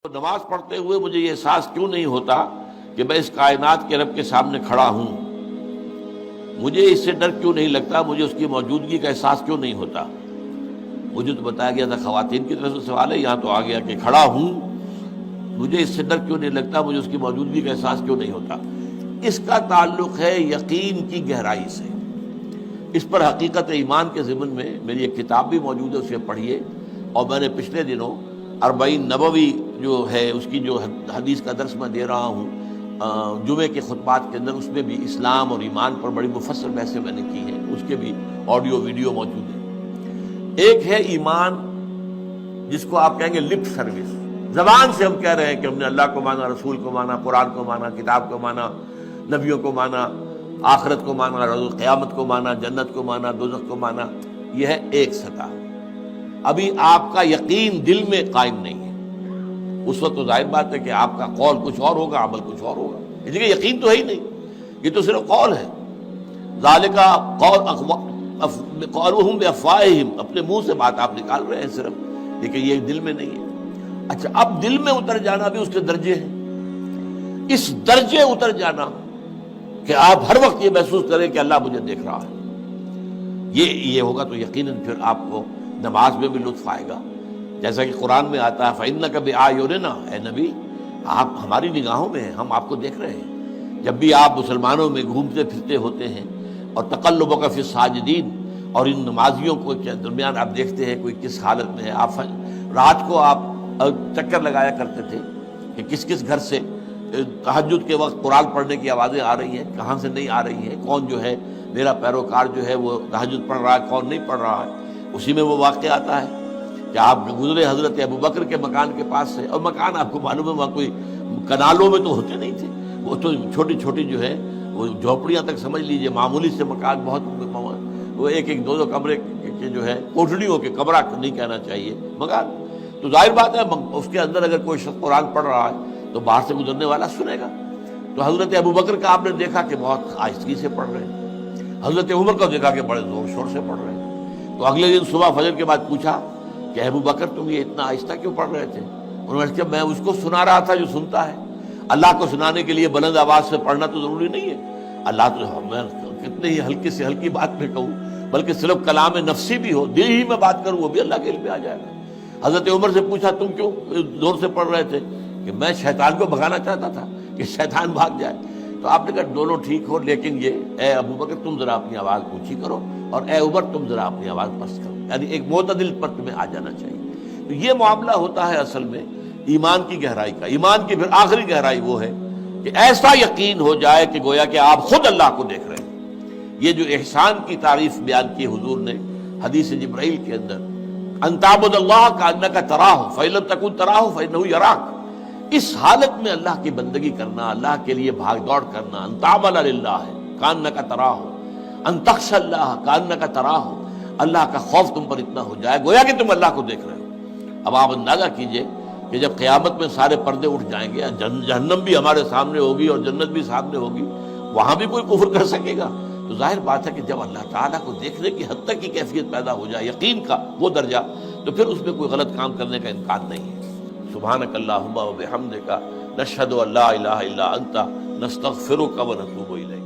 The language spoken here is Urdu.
نماز پڑھتے ہوئے مجھے یہ احساس کیوں نہیں ہوتا کہ میں اس کائنات کے رب کے سامنے کھڑا ہوں؟ مجھے اس سے ڈر کیوں نہیں لگتا؟ مجھے اس کی موجودگی کا احساس کیوں نہیں ہوتا؟ مجھے تو بتایا گیا تھا خواتین کی طرف سے سوال ہے، یہاں تو آ گیا کہ کھڑا ہوں، مجھے اس سے ڈر کیوں نہیں لگتا؟ مجھے اس کی موجودگی کا احساس کیوں نہیں ہوتا؟ اس کا تعلق ہے یقین کی گہرائی سے۔ اس پر حقیقت ایمان کے ضمن میں میری ایک کتاب بھی موجود ہے، اسے پڑھیے۔ اور میں نے پچھلے دنوں 40 نبوی جو ہے اس کی جو حدیث کا درس میں دے رہا ہوں جمعے کے خطبات کے اندر، اس میں بھی اسلام اور ایمان پر بڑی مفصل بحثیں میں نے کی ہیں، اس کے بھی آڈیو ویڈیو موجود ہیں۔ ایک ہے ایمان جس کو آپ کہیں گے لپ سروس، زبان سے ہم کہہ رہے ہیں کہ ہم نے اللہ کو مانا، رسول کو مانا، قرآن کو مانا، کتاب کو مانا، نبیوں کو مانا، آخرت کو مانا، روز قیامت کو مانا، جنت کو مانا، دوزخ کو مانا۔ یہ ہے ایک سطح۔ ابھی آپ کا یقین دل میں قائم نہیں ہے۔ اس وقت تو ظاہر بات ہے کہ آپ کا قول کچھ اور ہوگا، عمل کچھ اور ہوگا، اس لیے یقین تو ہے ہی نہیں، یہ تو صرف قول ہے۔ ذالک قولہم بافواہہم، اپنے منہ سے بات آپ نکال رہے ہیں صرف، لیکن یہ دل میں نہیں ہے۔ اچھا، اب دل میں اتر جانا بھی اس کے درجے ہیں۔ اس درجے اتر جانا کہ آپ ہر وقت یہ محسوس کریں کہ اللہ مجھے دیکھ رہا ہے، یہ ہوگا تو یقیناً پھر آپ کو نماز میں بھی لطف آئے گا۔ جیسا کہ قرآن میں آتا ہے فَإِنَّكَ بِأَعْيُنِنَا، اے نبی آپ ہماری نگاہوں میں ہیں، ہم آپ کو دیکھ رہے ہیں۔ جب بھی آپ مسلمانوں میں گھومتے پھرتے ہوتے ہیں اور تقلبک فی الساجدین، اور ان نمازیوں کو کے درمیان آپ دیکھتے ہیں کوئی کس حالت میں ہے۔ آپ رات کو آپ چکر لگایا کرتے تھے کہ کس کس گھر سے تہجد کے وقت قرآن پڑھنے کی آوازیں آ رہی ہیں، کہاں سے نہیں آ رہی ہیں، کون جو ہے میرا پیروکار جو ہے وہ تہجد پڑھ رہا ہے، کون نہیں پڑھ رہا ہے۔ اسی میں وہ واقعہ آتا ہے کہ آپ گزرے حضرت ابوبکر کے مکان کے پاس سے، اور مکان آپ کو معلوم ہے وہاں کوئی کنالوں میں تو ہوتے نہیں تھے، وہ تو چھوٹی چھوٹی جو ہے وہ جھوپڑیاں تک سمجھ لیجئے، معمولی سے مکان، بہت وہ ایک دو کمرے کے جو ہے کوٹڑیوں کے، کمرہ نہیں کہنا چاہیے، مکان۔ تو ظاہر بات ہے اس کے اندر اگر کوئی شخص قرآن پڑھ رہا ہے تو باہر سے گزرنے والا سنے گا۔ تو حضرت ابوبکر کا آپ نے دیکھا کہ بہت آہستگی سے پڑھ رہے ہیں، حضرت عمر کو دیکھا کہ بڑے زور شور سے پڑھ رہے ہیں۔ تو اگلے دن صبح فجر کے بعد پوچھا کہ ابوبکر تم یہ اتنا آہستہ کیوں پڑھ رہے تھے؟ انہوں نے کہا میں اس کو سنا رہا تھا جو سنتا ہے۔ اللہ کو سنانے کے لیے بلند آواز سے پڑھنا تو ضروری نہیں ہے، اللہ تو میں کتنے ہی ہلکی سے ہلکی بات میں کہوں، بلکہ صرف کلام نفسی بھی ہو، دل ہی میں بات کروں، وہ بھی اللہ کے علم میں آ جائے گا۔ حضرت عمر سے پوچھا تم کیوں زور سے پڑھ رہے تھے؟ کہ میں شیطان کو بھگانا چاہتا تھا کہ شیطان بھاگ جائے۔ تو آپ نے کہا دونوں ٹھیک ہو، لیکن یہ اے ابوبکر تم ذرا اپنی آواز اونچی کرو، اور اے عمر تم ذرا اپنی آواز پست کرو، یعنی ایک معتدل پر تمہیں آ جانا چاہیے۔ تو یہ معاملہ ہوتا ہے اصل میں ایمان کی گہرائی کا۔ ایمان کی پھر آخری گہرائی وہ ہے کہ ایسا یقین ہو جائے کہ گویا کہ آپ خود اللہ کو دیکھ رہے ہیں۔ یہ جو احسان کی تعریف بیان کی حضور نے حدیث جبرائیل کے اندر، ان تعبد اللہ کانک تراہ فإن لم تکن تراہ فإنہ یراک، اس حالت میں اللہ کی بندگی کرنا، اللہ کے لیے بھاگ دوڑ کرنا، ان تعمل للہ کانک تراہ، ان تخشى اللہ کانک تراہ، اللہ کا خوف تم پر اتنا ہو جائے گویا کہ تم اللہ کو دیکھ رہے ہو۔ اب آپ اندازہ کیجئے کہ جب قیامت میں سارے پردے اٹھ جائیں گے، جہنم بھی ہمارے سامنے ہوگی اور جنت بھی سامنے ہوگی، وہاں بھی کوئی کفر کر سکے گا؟ تو ظاہر بات ہے کہ جب اللہ تعالیٰ کو دیکھنے کی حد تک کی کیفیت پیدا ہو جائے، یقین کا وہ درجہ، تو پھر اس میں کوئی غلط کام کرنے کا امکان نہیں ہے۔ سبحانک اللہم و بحمدک، نشہد ان لا الہ الا انت، نستغفرک و نتوب الیک۔